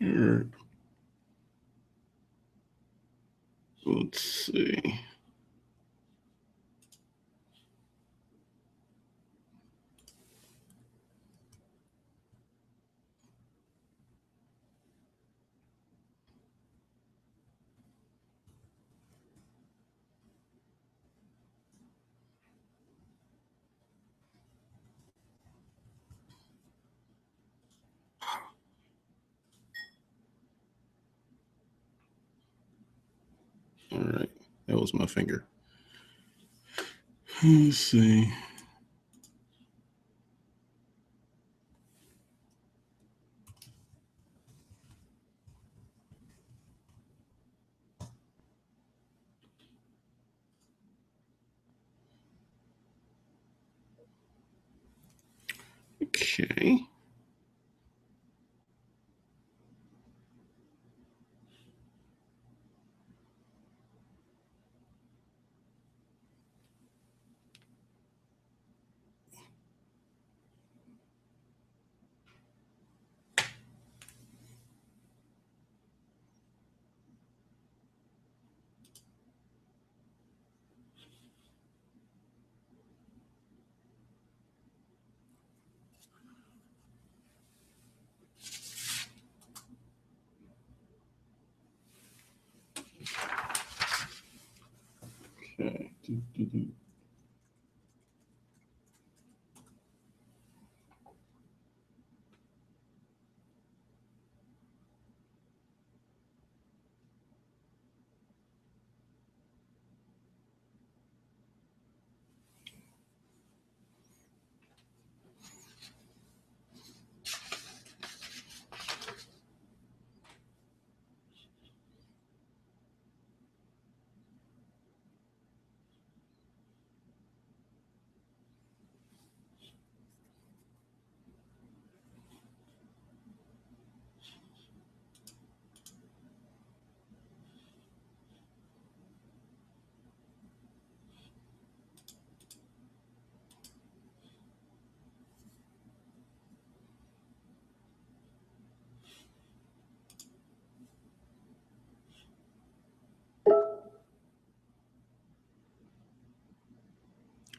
All right. Let's see. All right. That was my finger. Let's see. Okay. Okay.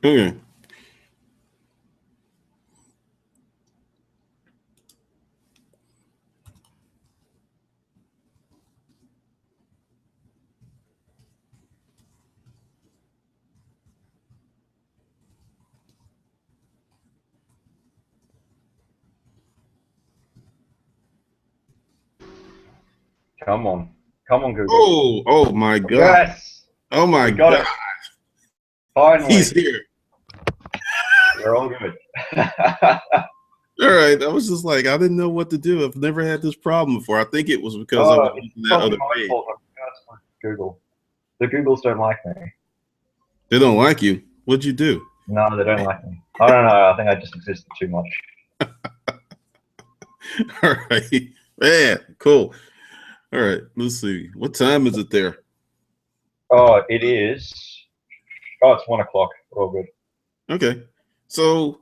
Okay. Come on. Come on, Google. Oh my God. Yes. Oh my We got God. it. Finally. He's here. We're all good. All right. I was just like, I didn't know what to do. I've never had this problem before. I think it was because I was It's using that probably other my page. fault. I'm cursed with Google. The Googles don't like me. They don't like you. What'd you do? No, they don't like me. I don't know. I think I just existed too much. All right. Man, cool. All right. Let's see. What time is it there? Oh, it is. Oh, it's 1 o'clock. We're all good. Okay. So,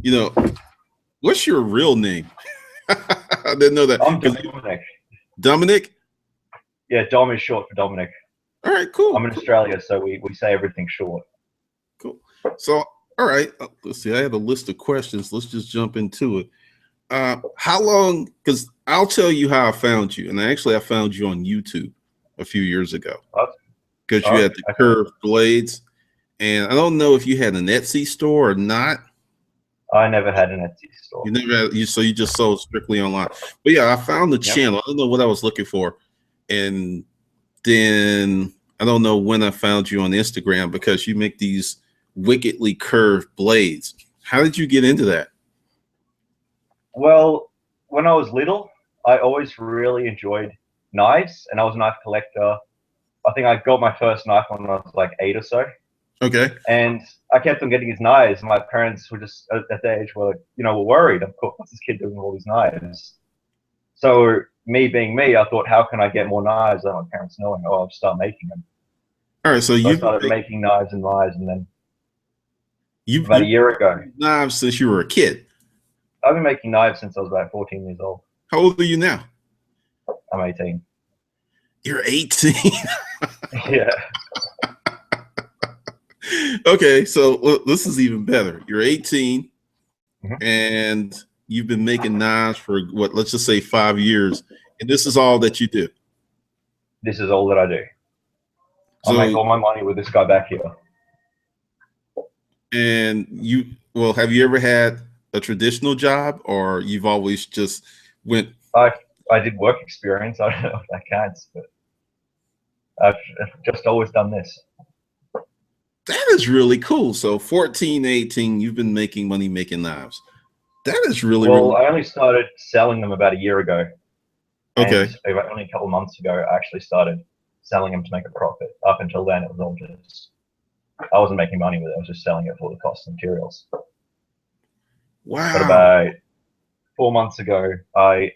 you know, what's your real name? I didn't know that. I'm 'Cause Dominic. Dominic? Yeah, Dom is short for Dominic. All right, cool. I'm in Australia, so we say everything short. Cool. So, all right. Let's see. I have a list of questions. Let's just jump into it. How long? Because I'll tell you how I found you. And actually, I found you on YouTube a few years ago Oh, because you oh, had the curved blades. And I don't know if you had an Etsy store or not. I never had an Etsy store. You never had, so you just sold strictly online. But yeah, I found the Yep. channel. I don't know what I was looking for. And then I don't know when I found you on Instagram because you make these wickedly curved blades. How did you get into that? Well, when I was little, I always really enjoyed knives, and I was a knife collector. I think I got my first knife when I was like 8 or so, Okay. and I kept on getting these knives. My parents were just at the age where, were worried. Of course, what's this kid doing with all these knives? So me being me, I thought, how can I get more knives without my parents knowing? Oh, I'll start making them. All right. So So I you've been started making knives and knives, and then about a you've year ago, knives since you were a kid. I've been making knives since I was about 14 years old. How old are you now? I'm 18. You're 18. Yeah. Okay, so this is even better. You're 18, Mhm. and you've been making knives for what? Let's just say 5 years, and this is all that you do. This is all that I do. I So, make all my money with this guy back here. and well, have you ever had a traditional job, or you've always just went? I did work experience. I don't know if that counts, but I've just always done this. That is really cool. So 14, 18, you've been making money making knives. That is really, Well, really I only started selling them about a year ago, okay. and only a couple of months ago, I actually started selling them to make a profit. Up until then, it was all just, I wasn't making money with it. I was just selling it for the cost of materials. But Wow. about 4 months ago, I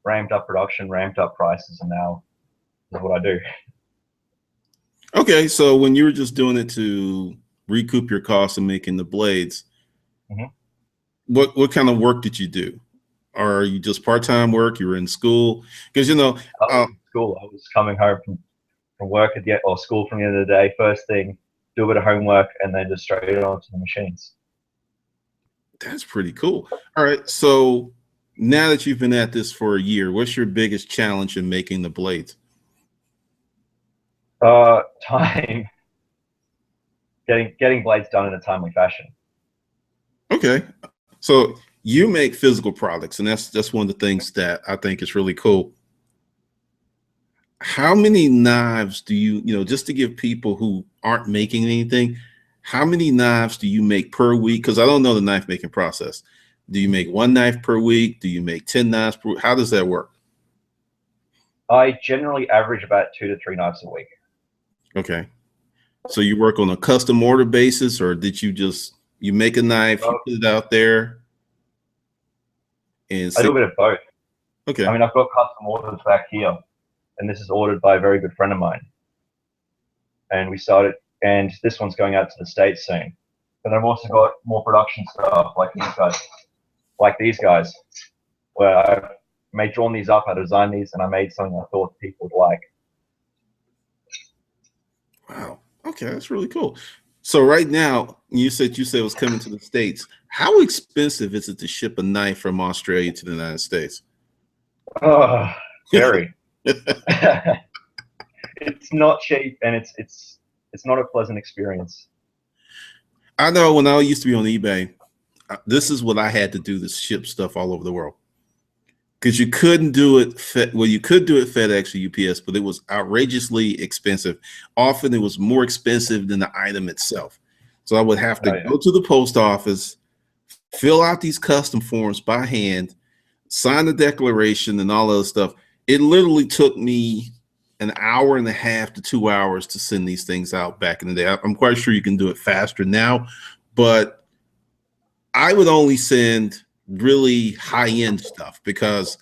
ramped up production, ramped up prices, and now this is what I do. Okay, so when you were just doing it to recoup your costs and making the blades, Mhm. what kind of work did you do? Or are you just part-time work? You were in school? Because I was in school. I was coming home from work or school from the end of the day. First thing, do a bit of homework, and then just straight onto the machines. that's pretty cool. All right, so now that you've been at this for a year, what's your biggest challenge in making the blades? Time, getting blades done in a timely fashion. Okay, so you make physical products, and that's one of the things that I think is really cool. How many knives do you just to give people who aren't making anything, how many knives do you make per week? Because I don't know the knife making process. Do you make one knife per week? Do you make 10 knives per week? How does that work? I generally average about 2 to 3 knives a week. Okay. So you work on a custom order basis, or did you make a knife, you put it out there and I see? do a bit of both. Okay. I mean, I've got custom orders back here, and this is ordered by a very good friend of mine. And and this one's going out to the States soon. But I've also got more production stuff like these guys, where I've drawn these up, I designed these, and I made something I thought people would like. Wow. Okay, that's really cool. So right now, you said it was coming to the States. How expensive is it to ship a knife from Australia to the United States? Oh, very. It's not cheap, and it's not a pleasant experience. I know when I used to be on eBay, this is what I had to do to ship stuff all over the world. Because you couldn't do it, well, you could do it FedEx or UPS, but it was outrageously expensive. Often it was more expensive than the item itself. So I would have to go to the post office, fill out these custom forms by hand, sign the declaration and all other stuff. It literally took me an hour and a half to 2 hours to send these things out back in the day. I'm quite sure you can do it faster now, but I would only send really high-end stuff because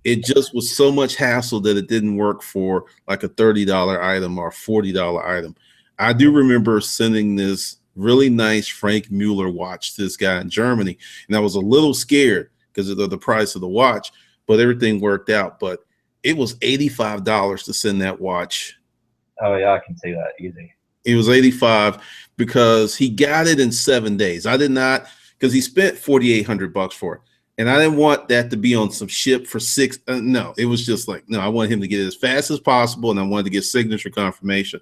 it just was so much hassle that it didn't work for like a $30 item or a $40 item. I do remember sending this really nice Frank Mueller watch to this guy in Germany, and I was a little scared because of the price of the watch, but everything worked out. But it was $85 to send that watch. Oh yeah, I can see that easy. It was 85 because he got it in 7 days. I did not, because he spent 4,800 bucks for it. And I didn't want that to be on some ship for six. No, it was just like, no, I wanted him to get it as fast as possible. And I wanted to get signature confirmation.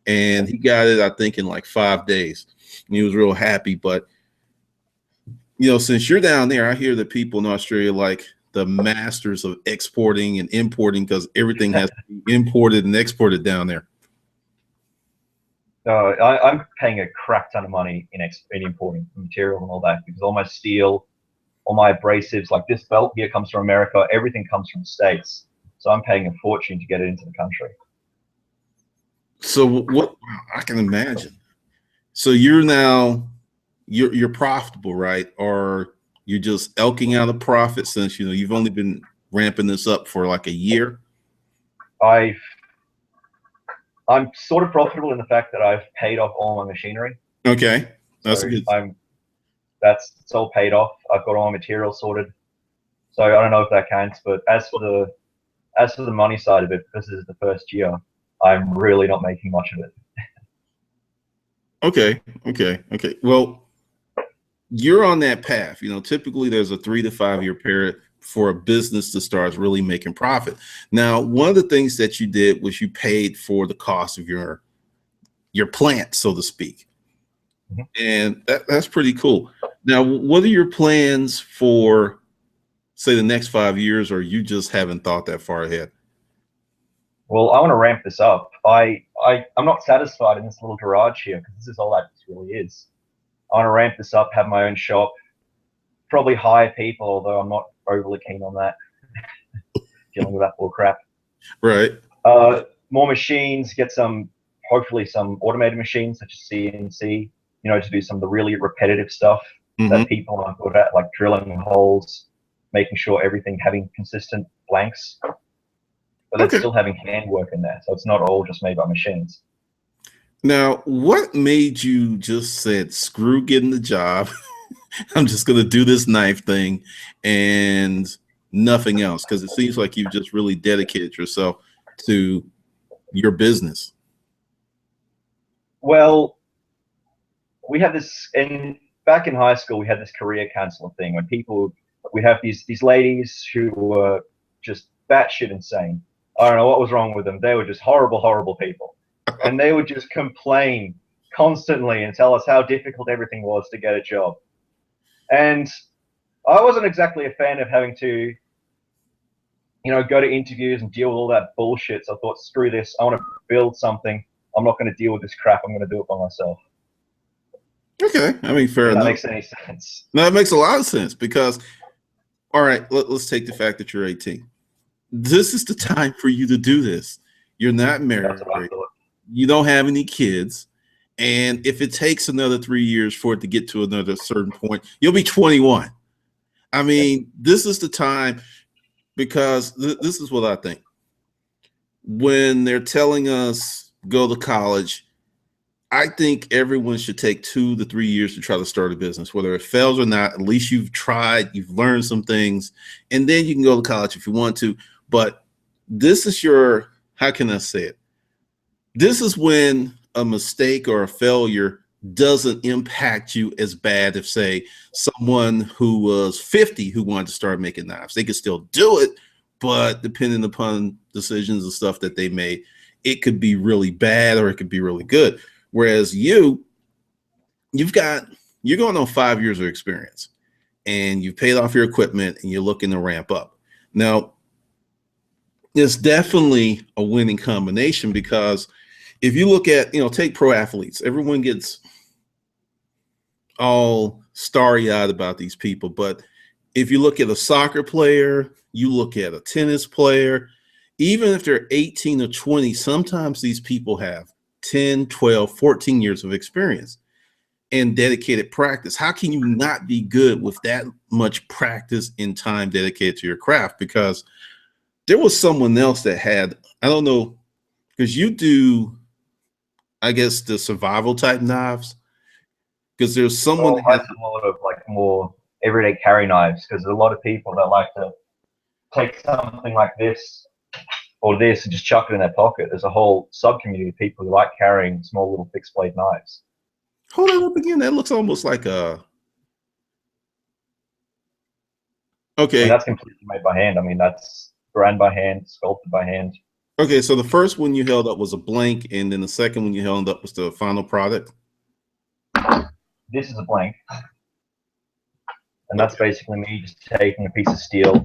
And he got it, I think, in like 5 days. And he was real happy. But, since you're down there, I hear that people in Australia like the masters of exporting and importing because everything has to be imported and exported down there. I'm paying a crap ton of money in importing material and all that because all my steel, all my abrasives, like this belt here comes from America. Everything comes from the States. So I'm paying a fortune to get it into the country. So what I can imagine. So you're profitable, right? Or you're just elking out a profit since you've only been ramping this up for like a year? I'm sort of profitable in the fact that I've paid off all my machinery. Okay. That's So good. it's all paid off. I've got all my materials sorted. So I don't know if that counts, but as as for the money side of it, because this is the first year, I'm really not making much of it. Okay. Well, you're on that path. Typically there's a 3 to 5 year period for a business to start really making profit. Now, one of the things that you did was you paid for the cost of your plant, so to speak. Mm-hmm. And that's pretty cool. Now, what are your plans for, say, the next 5 years, or you just haven't thought that far ahead? Well, I want to ramp this up. I'm not satisfied in this little garage here because this is all that this really is. I want to ramp this up, have my own shop, probably hire people, although I'm not overly keen on that, dealing with that bull crap. Right. More machines, get hopefully some automated machines such as CNC, to do some of the really repetitive stuff that people aren't good at, like drilling holes, making sure everything having consistent blanks, but then still having handwork in there. So it's not all just made by machines. Now, what made you just said, screw getting the job? I'm just going to do this knife thing and nothing else? Because it seems like you've just really dedicated yourself to your business. Well, we have this, and back in high school, we had this career counselor thing when we have these ladies who were just batshit insane. I don't know what was wrong with them. They were just horrible, horrible people. And they would just complain constantly and tell us how difficult everything was to get a job. And I wasn't exactly a fan of having to, go to interviews and deal with all that bullshit. So I thought, screw this. I want to build something. I'm not going to deal with this crap. I'm going to do it by myself. Okay. I mean, fair enough. That makes any sense. No, it makes a lot of sense because, all right, let's take the fact that you're 18. This is the time for you to do this. You're not married. That's what I thought. You don't have any kids. And if it takes another 3 years for it to get to another certain point, you'll be 21. I mean, this is the time, because this is what I think. When they're telling us go to college, I think everyone should take 2 to 3 years to try to start a business. Whether it fails or not, at least you've tried, you've learned some things, and then you can go to college if you want to. But this is how can I say it? This is when a mistake or a failure doesn't impact you as bad if, say, someone who was 50 who wanted to start making knives. They could still do it, but depending upon decisions and stuff that they made, it could be really bad or it could be really good. Whereas you're going on 5 years of experience and you've paid off your equipment and you're looking to ramp up. Now, it's definitely a winning combination, because if you look at, take pro athletes, everyone gets all starry-eyed about these people. But if you look at a soccer player, you look at a tennis player, even if they're 18 or 20, sometimes these people have 10, 12, 14 years of experience and dedicated practice. How can you not be good with that much practice and time dedicated to your craft? Because there was someone else that had, I don't know, because you do, I guess, the survival type knives, because there's someone that has a lot of like more everyday carry knives, because there's a lot of people that like to take something like this or this and just chuck it in their pocket. There's a whole sub-community of people who like carrying small little fixed blade knives. Hold it up again. That looks almost like a. Okay. And that's completely made by hand. I mean, that's ground by hand, sculpted by hand. Okay, so the first one you held up was a blank, and then the second one you held up was the final product. This is a blank, and that's basically me just taking a piece of steel,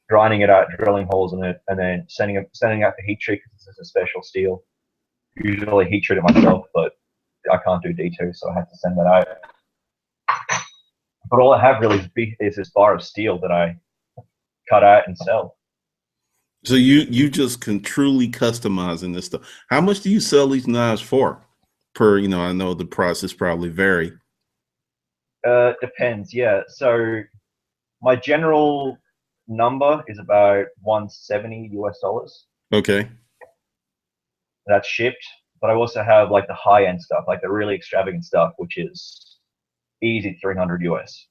grinding it out, drilling holes in it, and then sending out for heat treat, because this is a special steel. Usually heat treat it myself, but I can't do D2, so I have to send that out. But all I have really is this bar of steel that I cut out and sell. So you just can truly customize in this stuff. How much do you sell these knives for? Per, I know the prices probably vary. Depends, yeah. So my general number is about $170 US. Okay. That's shipped, but I also have like the high end stuff, like the really extravagant stuff, which is easy 300 US.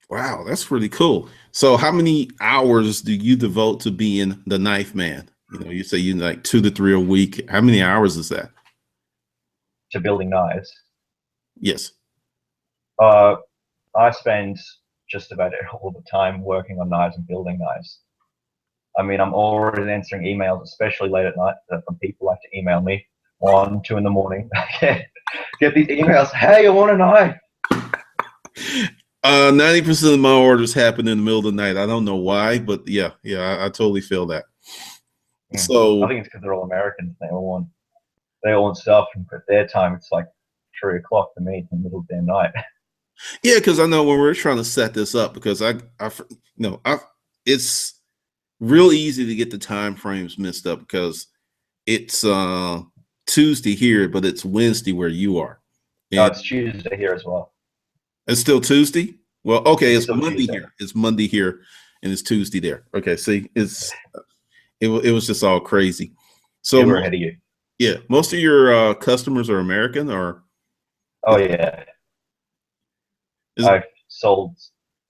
Wow, that's pretty cool. So how many hours do you devote to being the knife man? You know, you say you like 2 to 3 a week. How many hours is that? To building knives. Yes. Uh, I spend just about all the time working on knives and building knives. I mean, I'm always answering emails, especially late at night, from people like to email me 1, 2 in the morning. Get these emails. Hey, I want a knife. 90% of my orders happen in the middle of the night. I don't know why, but yeah, I totally feel that. I So think it's because they're all Americans. They all want stuff, and at their time, it's like 3 o'clock for me in the middle of the night. yeah, because I know when we're trying to set this up, because it's real easy to get the time frames messed up because it's Tuesday here, but it's Wednesday where you are, No, and it's Tuesday here as well. it's still Tuesday. Well, okay, It's it's still Monday Tuesday. here. It's Monday here, and it's Tuesday there. Okay, see, it was just all crazy. Yeah, So we're ahead of you. yeah, most of your customers are American, or Oh yeah, is I've sold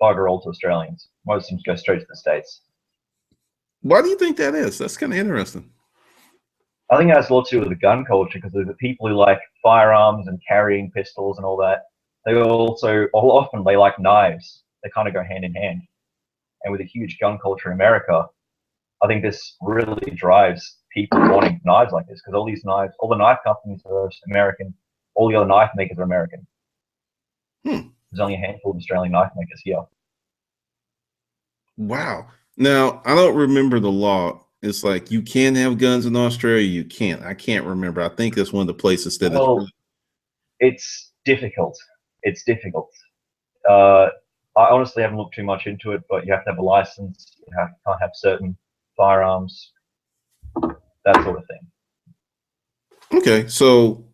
bugger all to Australians. Most of them go straight to the States. why do you think that is? That's kind of interesting. I think it has a lot to do with the gun culture because the people who like firearms and carrying pistols and all that, often they like knives. They kind of go hand in hand. And with a huge gun culture in America, I think this really drives people wanting knives like this because all these knives, all the knife companies are American, all the other knife makers are American. Hmm. There's only a handful of Australian knife makers here. Wow. Now, I don't remember the law. It's like you can have guns in Australia, you can't. I can't remember. I think that's one of the places that it's Well, really it's difficult. It's difficult. Uh, I honestly haven't looked too much into it, but you have to have a license. Can't have certain firearms, that sort of thing. okay. So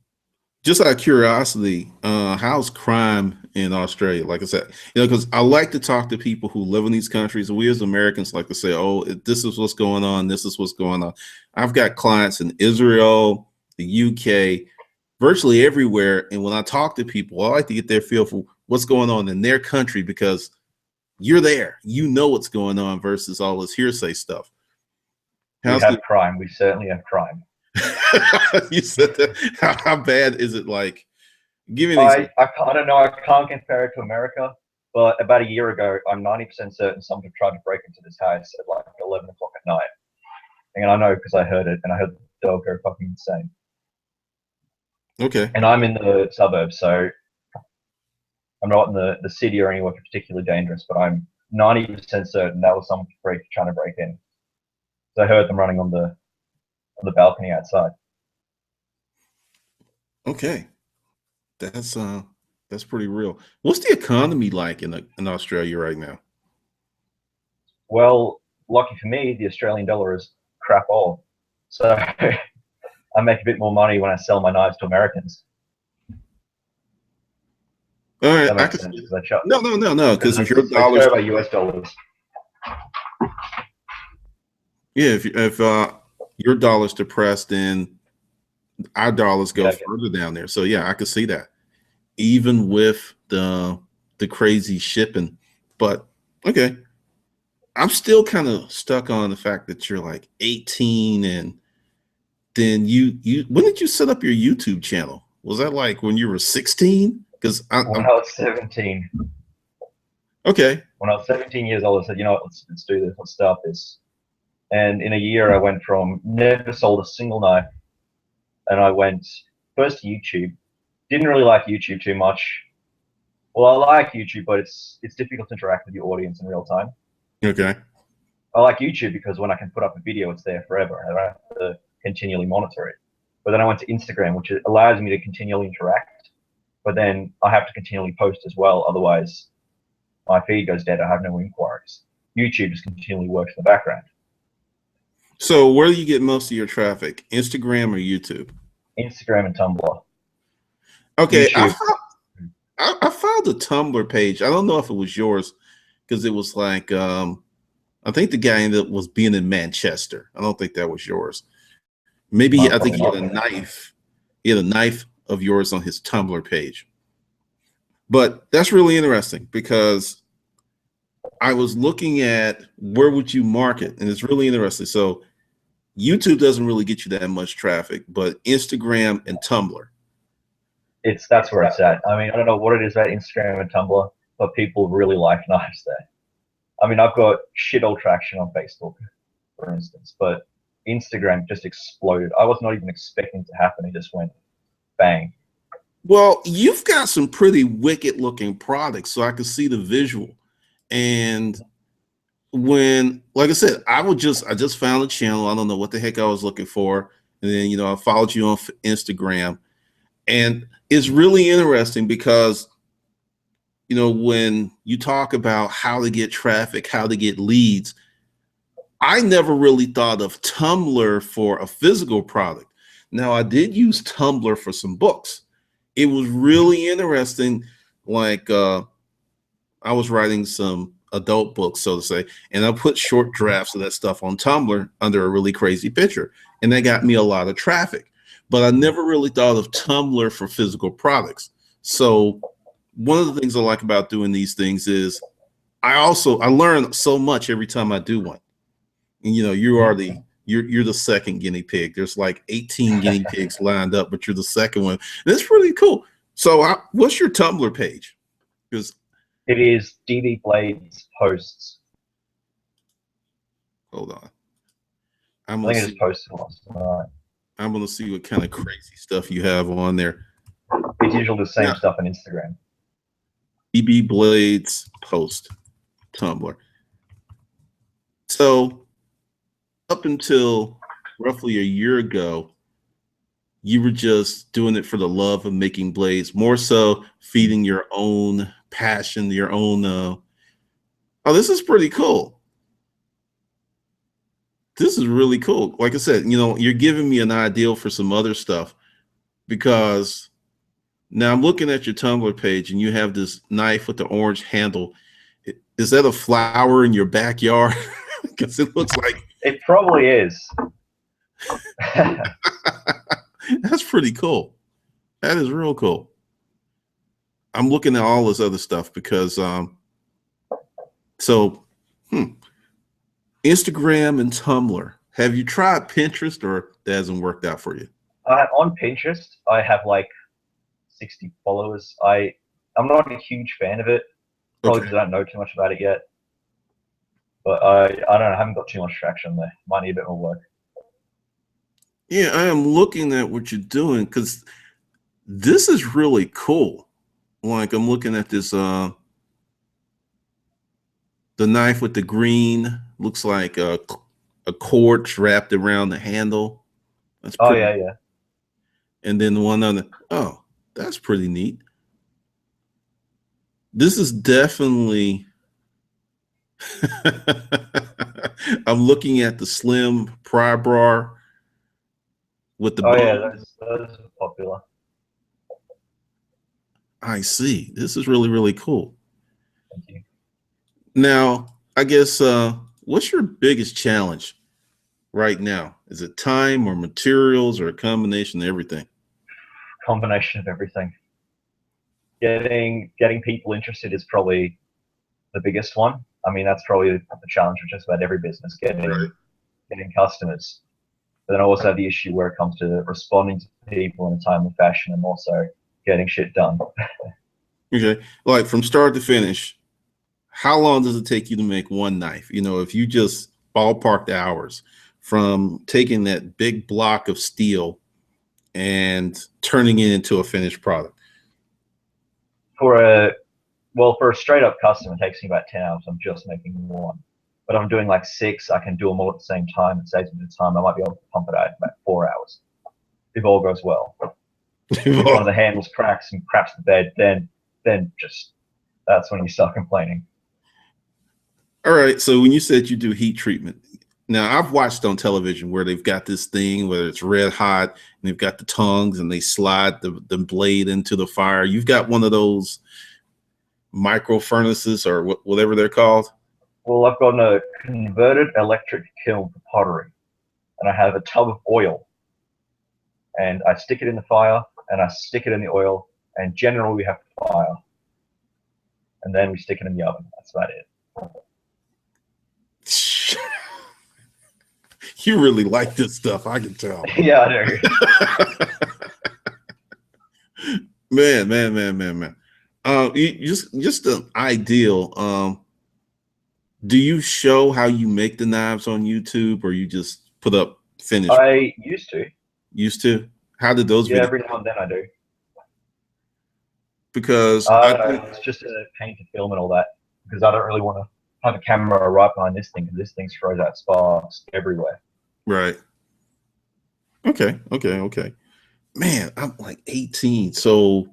just out of curiosity, how's crime in Australia? Like I said, because I like to talk to people who live in these countries. We as Americans like to say, "Oh, this is what's going on. This is what's going on." I've got clients in Israel, the UK, virtually everywhere, and when I talk to people, I like to get their feel for what's going on in their country because you're there, you know what's going on versus all this hearsay stuff. We How's the have crime. We certainly have crime. you said that? How bad is it? Like, give me an example. I don't know. I can't compare it to America, but about a year ago, I'm 90% certain someone tried to break into this house at like 11 o'clock at night. And I know because I heard it, and I heard the dog go fucking insane. Okay. And I'm in the suburbs, so I'm not in the city or anywhere particularly dangerous, but I'm 90% certain that was someone trying to break in. So I heard them running on the balcony outside. Okay. That's pretty real. What's the economy like in Australia right now? Well, lucky for me, the Australian dollar is crap all. So I make a bit more money when I sell my knives to Americans. All right, That I makes can sense see. because No, because if your they dollars, show by US dollars. yeah, if your dollar's depressed, then our dollars go Yeah, further down there. So yeah, I could see that. Even with the crazy shipping. But okay, I'm still kind of stuck on the fact that you're like 18 and then you when did you set up your YouTube channel? Was that like when you were 16? Because when I'm I was 17, okay. when I was 17 years old, I said, you know what, let's do this, let's start this. And in a year, I went from never sold a single knife, and I went first to YouTube. Didn't really like YouTube too much. Well, I like YouTube, but it's difficult to interact with your audience in real time. Okay. I like YouTube because when I can put up a video, it's there forever. I don't have to continually monitor it. But then I went to Instagram, which allows me to continually interact, but then I have to continually post as well. Otherwise, my feed goes dead. I have no inquiries. YouTube just continually works in the background. So where do you get most of your traffic? Instagram or YouTube? Instagram and Tumblr. Okay, YouTube. I found a Tumblr page. I don't know if it was yours because it was like I think the guy that was being in Manchester. I don't think that was yours. Maybe I think Probably he had not. a knife. He had a knife of yours on his Tumblr page. But that's really interesting because I was looking at where would you market, and it's really interesting. So YouTube doesn't really get you that much traffic, but Instagram and Tumblr. That's where it's at. I mean, I don't know what it is about Instagram and Tumblr, but people really like knives there. I mean, I've got shit all traction on Facebook, for instance, but Instagram just exploded. I was not even expecting it to happen. It just went bang. Well, you've got some pretty wicked looking products, so I can see the visual. And when, like I said, I just found a channel. I don't know what the heck I was looking for. And then, I followed you on Instagram. And it's really interesting because, when you talk about how to get traffic, how to get leads, I never really thought of Tumblr for a physical product. Now, I did use Tumblr for some books. It was really interesting. Like, I was writing some adult books, so to say, and I put short drafts of that stuff on Tumblr under a really crazy picture, and that got me a lot of traffic. But I never really thought of Tumblr for physical products. So one of the things I like about doing these things is I learn so much every time I do one. And you're the second guinea pig. There's like 18 guinea pigs lined up, but you're the second one. That's pretty cool. So what's your Tumblr page? Because it is DD Blades Posts. Hold on. I think I just posted last night. I'm gonna see what kind of crazy stuff you have on there. It's usually the same stuff on Instagram. DB Blades Post Tumblr. So up until roughly a year ago, you were just doing it for the love of making blades, more so feeding your own passion, your own. Oh, this is pretty cool. This is really cool. Like I said, you're giving me an ideal for some other stuff, because now I'm looking at your Tumblr page and you have this knife with the orange handle. Is that a flower in your backyard? Because it looks like it probably is. That's pretty cool. That is real cool. I'm looking at all this other stuff because Instagram and Tumblr. Have you tried Pinterest, or that hasn't worked out for you? On Pinterest, I have like 60 followers. I'm not a huge fan of it, probably because I don't know too much about it yet. But I don't know, I haven't got too much traction there. Might need a bit more work. Yeah, I am looking at what you're doing, because this is really cool. Like, I'm looking at this, the knife with the green, looks like a cord wrapped around the handle. That's pretty, yeah. And then the one on that's pretty neat. This is definitely, I'm looking at the slim pry bar with the yeah, those are popular. I see. This is really, really cool. Thank you. Now, I guess, what's your biggest challenge right now? Is it time or materials or a combination of everything? Combination of everything. Getting people interested is probably the biggest one. I mean, that's probably the challenge of just about every business, getting customers. But then I also have the issue where it comes to responding to people in a timely fashion and also getting shit done. Okay. Like, from start to finish, how long does it take you to make one knife? If you just ballpark the hours from taking that big block of steel and turning it into a finished product? For a straight up custom, it takes me about 10 hours. I'm just making one. But I'm doing like 6, I can do them all at the same time. It saves me the time. I might be able to pump it out in about 4 hours if all goes well. If one of the handles cracks and craps the bed, then just that's when you start complaining. All right. So when you said you do heat treatment, now I've watched on television where they've got this thing, whether it's red hot, and they've got the tongs and they slide the blade into the fire. You've got one of those micro furnaces or whatever they're called. Well, I've got a converted electric kiln for pottery, and I have a tub of oil, and I stick it in the fire, and I stick it in the oil, and generally we have fire, and then we stick it in the oven. That's about it. You really like this stuff, I can tell. Yeah, I do. Man. You just an ideal. Do you show how you make the knives on YouTube, or you just put up finished? I used to. Used to. How did those Yeah, videos? every now and then I do. Because I I don't think know. It's just a pain to film and all that because I don't really want to have a camera right behind this thing because this thing throws out sparks everywhere. right. Okay. Man, I'm like 18. So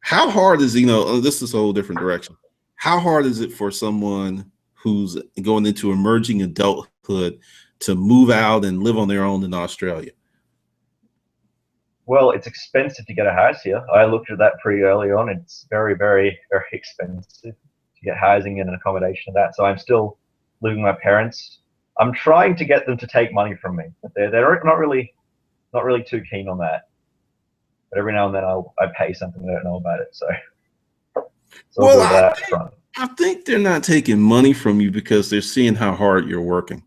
how hard is, this is a whole different direction. How hard is it for someone who's going into emerging adulthood to move out and live on their own in Australia? Well, it's expensive to get a house here. I looked at that pretty early on. It's very, very, very expensive to get housing and an accommodation and that. So I'm still living with my parents. I'm trying to get them to take money from me, but they're not really too keen on that. But every now and then I pay something they don't know about it. So it's a little bit of that front. I think they're not taking money from you because they're seeing how hard you're working.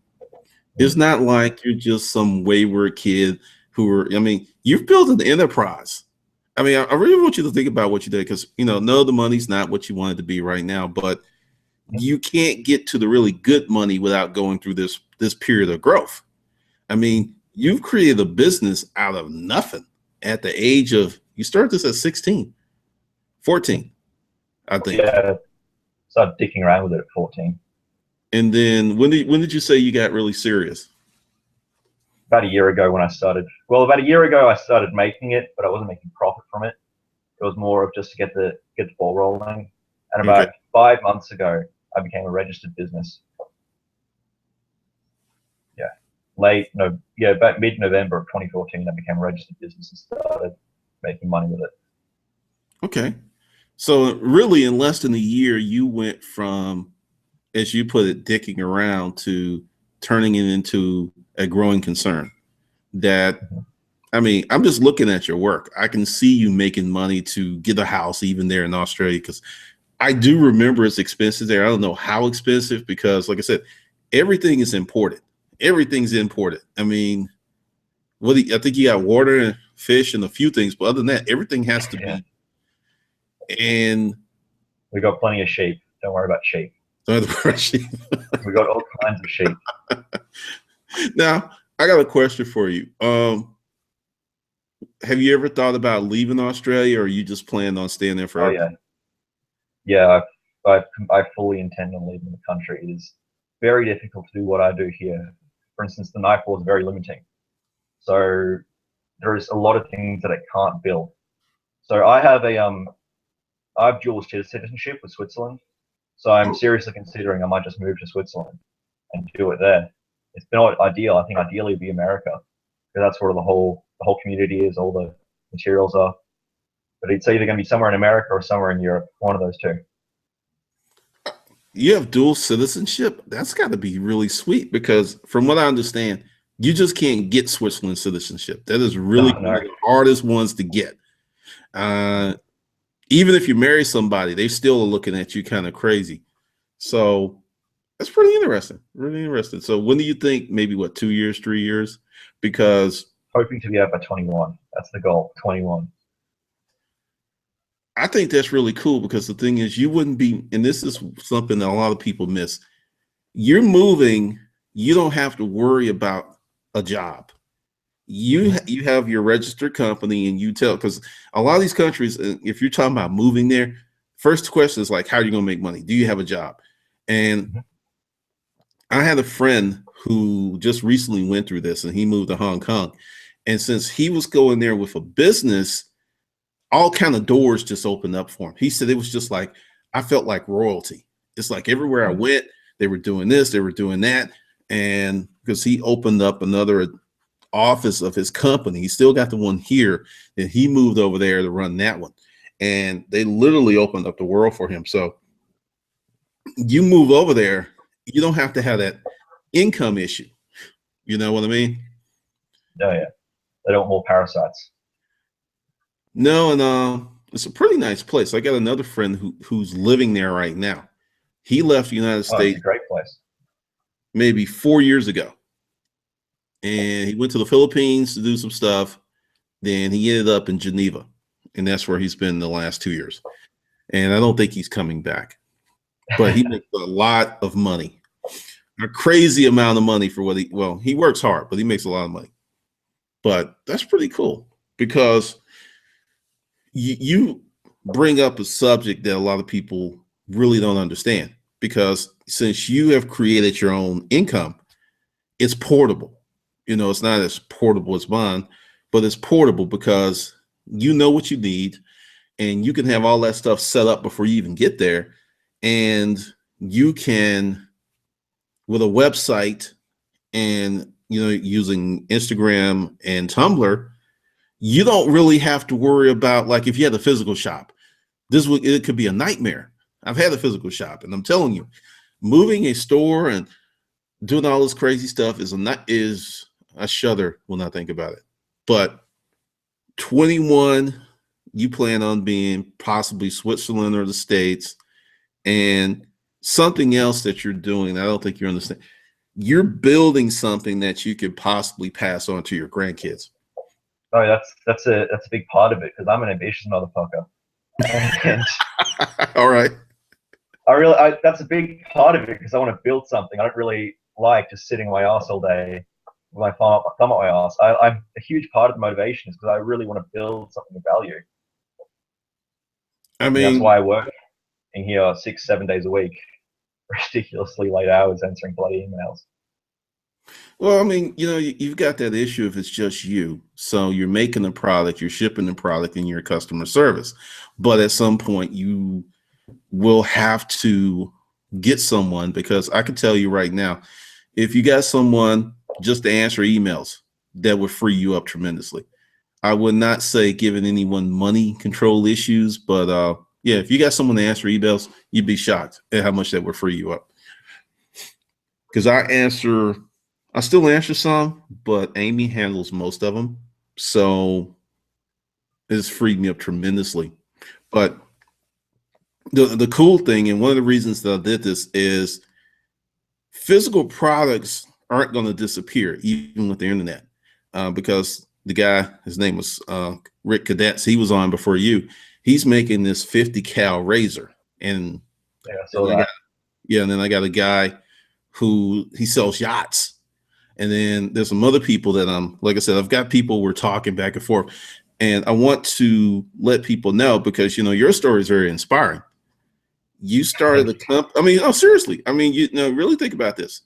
It's not like you're just some wayward kid you've built an enterprise. I mean, I really want you to think about what you did because, no, the money's not what you want it to be right now, but you can't get to the really good money without going through this period of growth. I mean, you've created a business out of nothing at the age of, you started this at 16, 14, I think. Yeah, started dicking around with it at 14. And then when did you say you got really serious? About a year ago when I started. Well, about a year ago I started making it, but I wasn't making profit from it. It was more of just to get the ball rolling. And about 5 months ago, I became a registered business. Yeah, about mid-November of 2014, I became a registered business and started making money with it. Okay, so really, in less than a year, you went from, as you put it, dicking around to turning it into a growing concern. That, I mean, I'm just looking at your work. I can see you making money to get a house even there in Australia, because I do remember it's expensive there. I don't know how expensive because, like I said, everything is imported. Everything's imported. I mean, I think you got water and fish and a few things, but other than that, everything has to be. And we got plenty of sheep. Don't worry about sheep. We got all kinds of sheep. Now, I got a question for you. Have you ever thought about leaving Australia, or are you just planning on staying there forever? Oh, yeah. I fully intend on leaving the country. It is very difficult to do what I do here. For instance, the knife law is very limiting. So there's a lot of things that it can't build. So I have dual citizenship with Switzerland. So I'm seriously considering I might just move to Switzerland and do it there. It's not ideal. I think ideally it'd be America, because that's where the whole community is, all the materials are. But it's either going to be somewhere in America or somewhere in Europe, one of those two. You have dual citizenship. That's got to be really sweet, because from what I understand, you just can't get Switzerland citizenship. That is really one of the hardest ones to get. Even if you marry somebody, they still are looking at you kind of crazy. So that's pretty interesting. Really interesting. So when do you think? Maybe 2 years, 3 years? Because hoping to be out by 21. That's the goal. 21. I think that's really cool, because the thing is, you wouldn't be, and this is something that a lot of people miss. You're moving. You don't have to worry about a job. You have your registered company, and you tell, because a lot of these countries, if you're talking about moving there, first question is like, how are you going to make money? Do you have a job? And I had a friend who just recently went through this, and he moved to Hong Kong. And since he was going there with a business, all kind of doors just opened up for him. He said it was just like, I felt like royalty. It's like everywhere I went, they were doing this, they were doing that. And because he opened up another office of his company, he still got the one here, and he moved over there to run that one. And they literally opened up the world for him. So you move over there, you don't have to have that income issue. You know what I mean? Oh, yeah. They don't want more parasites. No, and it's a pretty nice place. I got another friend who's living there right now. He left the United States. It's a great place. Maybe 4 years ago. and he went to the Philippines to do some stuff. Then he ended up in Geneva, and that's where he's been the last 2 years. And I don't think he's coming back, but he makes a lot of money, a crazy amount of money for what he works hard, but he makes a lot of money. But that's pretty cool because you bring up a subject that a lot of people really don't understand, because since you have created your own income, it's portable. It's not as portable as mine, but it's portable because you know what you need, and you can have all that stuff set up before you even get there. And you can, with a website and, using Instagram and Tumblr, you don't really have to worry about, like, if you had a physical shop, it could be a nightmare. I've had a physical shop, and I'm telling you, moving a store and doing all this crazy stuff is I shudder when I think about it. But 21, you plan on being possibly Switzerland or the States, and something else that you're doing, I don't think you understand. You're building something that you could possibly pass on to your grandkids. Oh, that's a big part of it, because I'm an ambitious motherfucker. And all right. That's a big part of it, because I want to build something. I don't really like just sitting on my ass all day with my thumb up my ass. I'm a huge part of the motivation is because I really want to build something of value. I mean, that's why I work in here 6-7 days a week, ridiculously late hours answering bloody emails. Well, I mean, you've got that issue if it's just you. So you're making the product, you're shipping the product, and you're customer service. But at some point, you will have to get someone, because I can tell you right now, if you got someone just to answer emails, that would free you up tremendously. I would not say giving anyone money control issues, but yeah, if you got someone to answer emails, you'd be shocked at how much that would free you up. Because I still answer some, but Amy handles most of them. So it's freed me up tremendously. But the cool thing, and one of the reasons that I did this, is physical products aren't going to disappear, even with the internet, because the guy, his name was Rick Cadets, he was on before you. He's making this 50 cal razor, and and then I got a guy who he sells yachts, and then there's some other people that like I said, I've got people we're talking back and forth, and I want to let people know, because your story is very inspiring. You started a company. I mean, seriously. I mean, really think about this.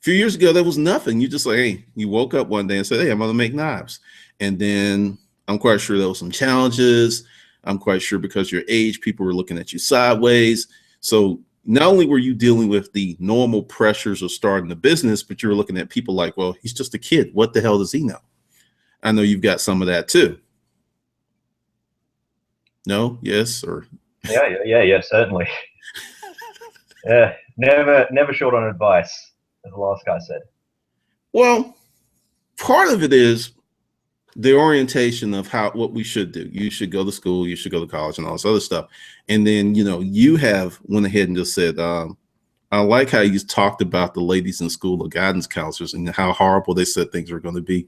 A few years ago, there was nothing. You just you woke up one day and said, hey, I'm going to make knives. And then I'm quite sure there was some challenges. I'm quite sure because your age, people were looking at you sideways. So not only were you dealing with the normal pressures of starting a business, but you were looking at people like, well, he's just a kid. What the hell does he know? I know you've got some of that too. No? Yes? Or... Yeah, certainly. Yeah, never short on advice, as the last guy said. Well, part of it is the orientation of what we should do. You should go to school, you should go to college, and all this other stuff. And then, you have went ahead and just said, I like how you talked about the ladies in school, the guidance counselors, and how horrible they said things were going to be.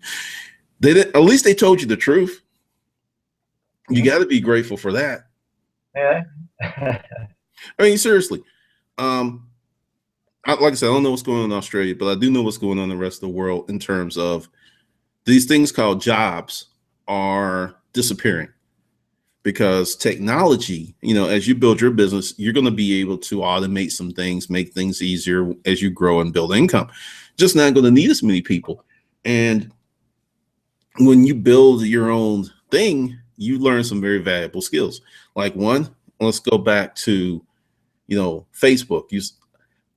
At least they told you the truth. You got to be grateful for that. Yeah. I mean, seriously. Like I said, I don't know what's going on in Australia, but I do know what's going on in the rest of the world in terms of these things called jobs are disappearing, because technology, as you build your business, you're going to be able to automate some things, make things easier as you grow and build income. Just not going to need as many people. And when you build your own thing, you learn some very valuable skills. Like one, let's go back to, Facebook.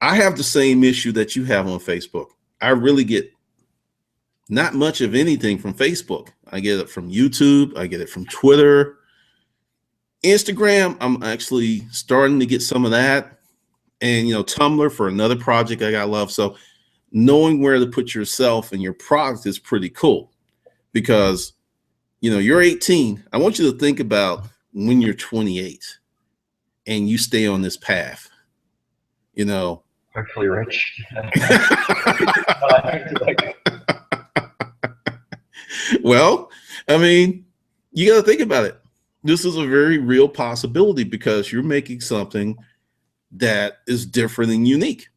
I have the same issue that you have on Facebook. I really get not much of anything from Facebook. I get it from YouTube. I get it from Twitter. Instagram, I'm actually starting to get some of that. And, Tumblr for another project I got love. So knowing where to put yourself and your product is pretty cool, because, you're 18. I want you to think about when you're 28 and you stay on this path, hopefully rich. Well, I mean, you got to think about it. This is a very real possibility because you're making something that is different and unique.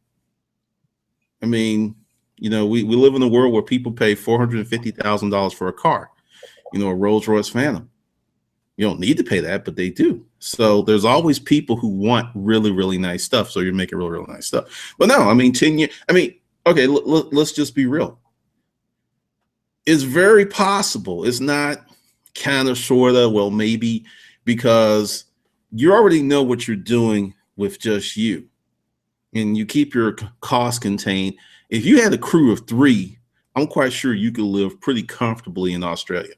I mean, we live in a world where people pay $450,000 for a car, a Rolls Royce Phantom. You don't need to pay that, but they do. So there's always people who want really, really nice stuff. So you're making really, really nice stuff. But no, I mean, 10 years, okay, let's just be real. It's very possible. It's not kind of, sort of, well, maybe, because you already know what you're doing with just you. And you keep your costs contained. If you had a crew of 3, I'm quite sure you could live pretty comfortably in Australia.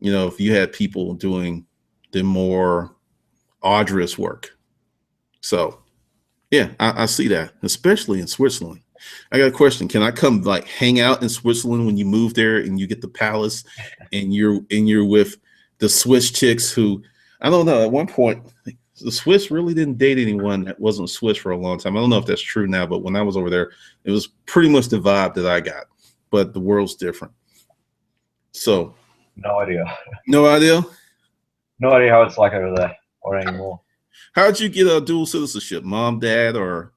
If you had people doing the more arduous work. So, yeah, I see that, especially in Switzerland. I got a question. Can I come like hang out in Switzerland when you move there and you get the palace and you're with the Swiss chicks who, I don't know, at one point, the Swiss really didn't date anyone that wasn't Swiss for a long time. I don't know if that's true now, but when I was over there, it was pretty much the vibe that I got. But the world's different. So, no idea. No idea? No idea how it's like over there or anymore. How'd you get a dual citizenship? Mom, dad, or?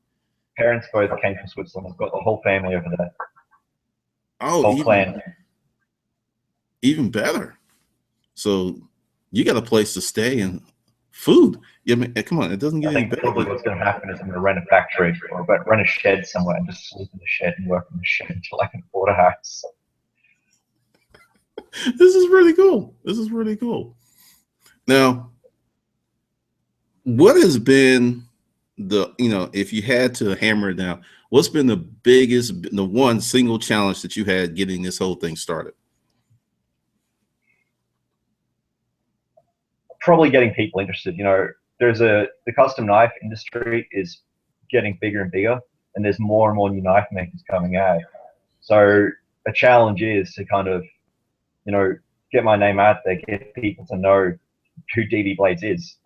Parents both came from Switzerland. I've got the whole family over there. Oh, whole clan. Even better. So you got a place to stay and food. Yeah, come on, it doesn't get any better. Probably what's going to happen is I'm going to rent a factory or rent a shed somewhere and just sleep in the shed and work in the shed until I can afford a house. This is really cool. This is really cool. Now, what has been if you had to hammer it down, what's been the one single challenge that you had getting this whole thing started? Probably getting people interested. There's the custom knife industry is getting bigger and bigger, and there's more and more new knife makers coming out. So a challenge is to kind of, get my name out there, get people to know who DB Blades is.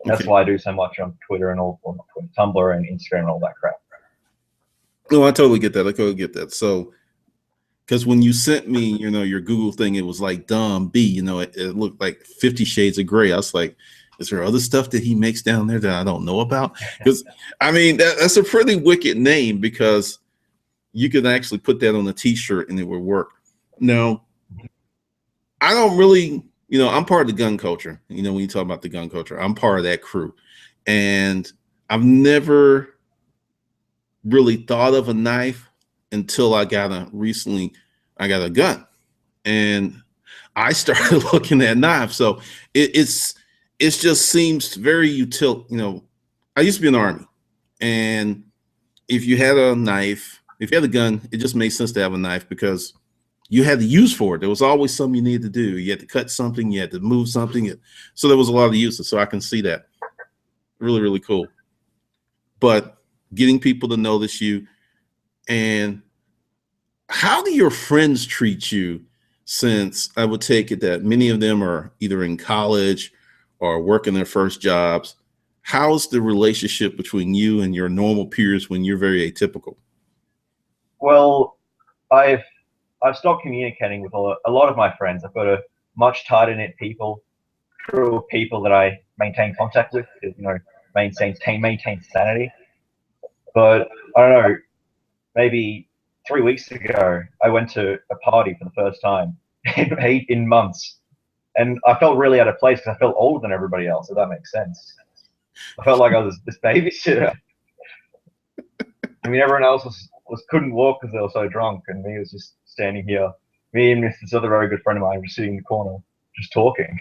That's why I do so much on Twitter and Tumblr and Instagram and all that crap. No, I totally get that. I totally get that. So, because when you sent me, your Google thing, it was like Dom B. It looked like 50 Shades of Grey. I was like, is there other stuff that he makes down there that I don't know about? Because that's a pretty wicked name, because you could actually put that on a T-shirt and it would work. No, I don't really. I'm part of the gun culture. When you talk about the gun culture, I'm part of that crew. And I've never really thought of a knife until I got a gun. And I started looking at knives. So it just seems very I used to be in the Army. And if you had a knife, if you had a gun, it just made sense to have a knife because you had to use for it. There was always something you needed to do. You had to cut something, you had to move something. So there was a lot of uses. So I can see that. Really, really cool. But getting people to notice you, and how do your friends treat you? Since I would take it that many of them are either in college or working their first jobs. How's the relationship between you and your normal peers when you're very atypical? Well, I've stopped communicating with a lot of my friends. I've got a much tighter knit crew of people that I maintain contact with, maintain sanity. But I don't know, maybe 3 weeks ago, I went to a party for the first time in months. And I felt really out of place because I felt older than everybody else, if that makes sense. I felt like I was this babysitter. Everyone else couldn't walk because they were so drunk, and me was just standing here. Me and this other very good friend of mine were sitting in the corner, just talking.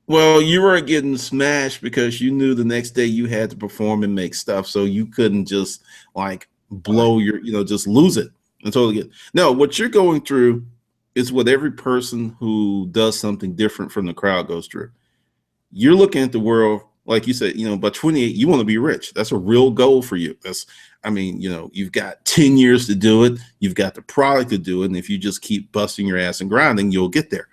Well, you were getting smashed because you knew the next day you had to perform and make stuff, so you couldn't just like blow your, just lose it. I totally get it. No, what you're going through is what every person who does something different from the crowd goes through. You're looking at the world, like you said, by 28, you want to be rich. That's a real goal for you. You've got 10 years to do it. You've got the product to do it. And if you just keep busting your ass and grinding, you'll get there.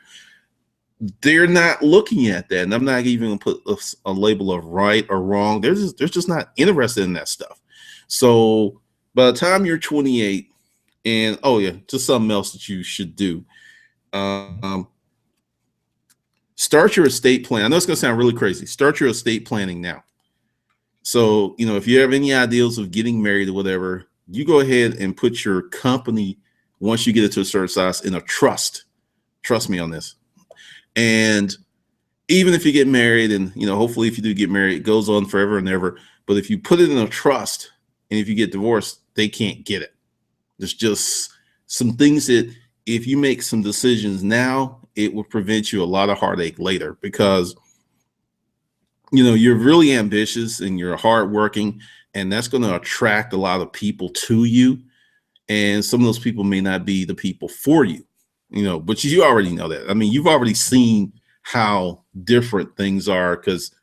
they're not looking at that, and I'm not even gonna put a label of right or wrong. They're just not interested in that stuff. So by the time you're 28, and oh yeah, just something else that you should do. Um, Start your estate plan. I know it's gonna sound really crazy. Start your estate planning now. So, if you have any ideas of getting married or whatever, you go ahead and put your company, once you get it to a certain size, in a trust. Trust me on this. And even if you get married, and hopefully if you do get married, it goes on forever and ever. But if you put it in a trust, and if you get divorced, they can't get it. There's just some things that if you make some decisions now, it will prevent you a lot of heartache later, because you're really ambitious and you're hardworking, and that's going to attract a lot of people to you. And some of those people may not be the people for you, but you already know that. I mean, you've already seen how different things are, because,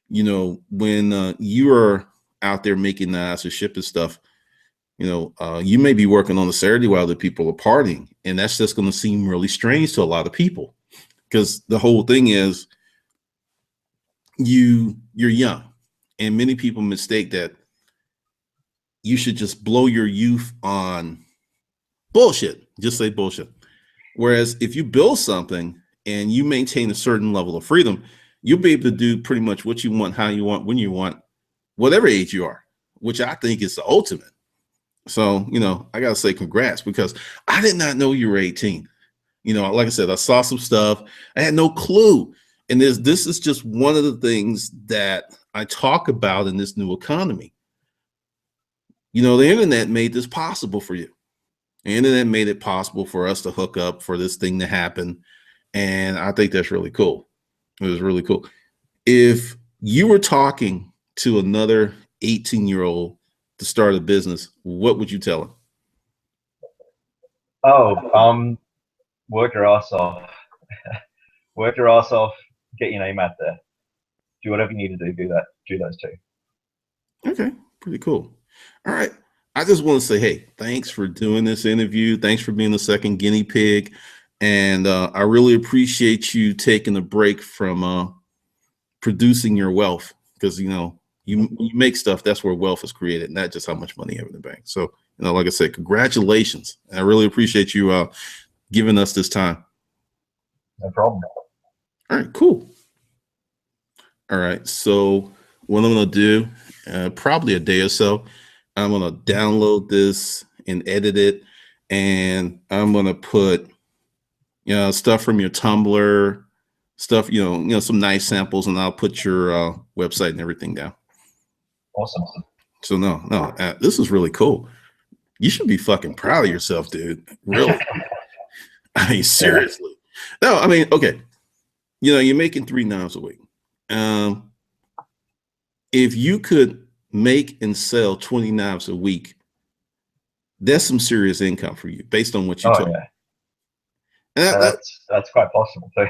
when you are out there making knives or shipping stuff, you may be working on a Saturday while other people are partying, and that's just going to seem really strange to a lot of people, because the whole thing is you're young, and many people mistake that you should just blow your youth on bullshit. Just say bullshit. Whereas if you build something and you maintain a certain level of freedom, you'll be able to do pretty much what you want, how you want, when you want, whatever age you are, which I think is the ultimate. So, I got to say congrats, because I did not know you were 18. Like I said, I saw some stuff. I had no clue. And this is just one of the things that I talk about in this new economy. The internet made this possible for you. The internet made it possible for us to hook up, for this thing to happen. And I think that's really cool. It was really cool. If you were talking to another 18-year-old to start a business, what would you tell him? Oh, work your ass off. Work your ass off. Get your name out there. Do whatever you need to do that. Do those two. Okay, pretty cool. All right. I just want to say, hey, thanks for doing this interview. Thanks for being the second guinea pig. And I really appreciate you taking a break from producing your wealth, because, you make stuff, that's where wealth is created, not just how much money you have in the bank. So, like I said, congratulations. I really appreciate you giving us this time. No problem. All right, cool. All right. So what I'm going to do, probably a day or so, I'm going to download this and edit it. And I'm going to put, stuff from your Tumblr, stuff, some nice samples, and I'll put your website and everything down. Awesome. So no, this is really cool. You should be fucking proud of yourself, dude. Really. I mean, seriously. No, I mean, okay. You're making 3 knives a week. If you could make and sell 20 knives a week, that's some serious income for you based on what you told me. Yeah. That's quite possible too.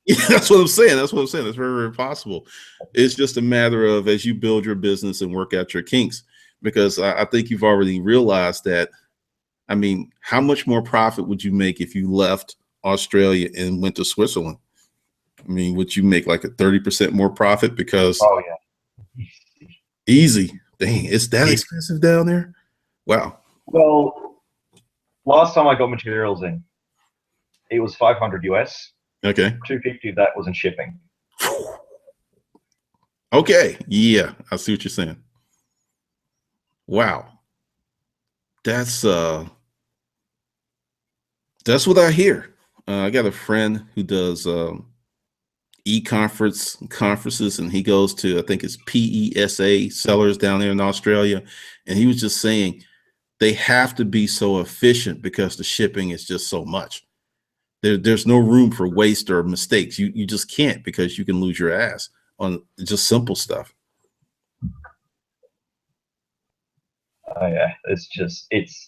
Yeah, that's what I'm saying. That's very, very possible. It's just a matter of, as you build your business and work out your kinks, because I think you've already realized that. I mean, how much more profit would you make if you left Australia and went to Switzerland? I mean, would you make like a 30% more profit? Because easy. Dang, it's that expensive down there? Wow. Well, last time I got materials in, it was 500 US. Okay. 250 of that was in shipping. Okay. Yeah, I see what you're saying. Wow. That's what I hear. I got a friend who does conferences, and he goes to, I think it's PESA sellers down there in Australia, and he was just saying they have to be so efficient because the shipping is just so much. There's no room for waste or mistakes. You just can't, because you can lose your ass on just simple stuff. Oh yeah, it's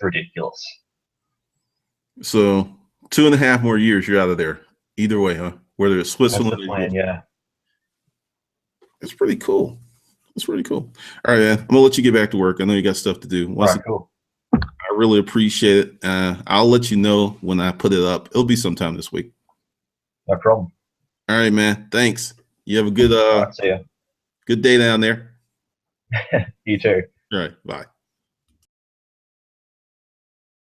ridiculous. So 2.5 more years, you're out of there. Either way, huh? Whether it's Switzerland. That's the plan, yeah. It's pretty cool. It's pretty cool. All right, man. I'm gonna let you get back to work. I know you got stuff to do. All right, cool. I really appreciate it. I'll let you know when I put it up. It'll be sometime this week. No problem. All right, man. Thanks. You have a All right, see ya. good day down there. You too. All right. Bye.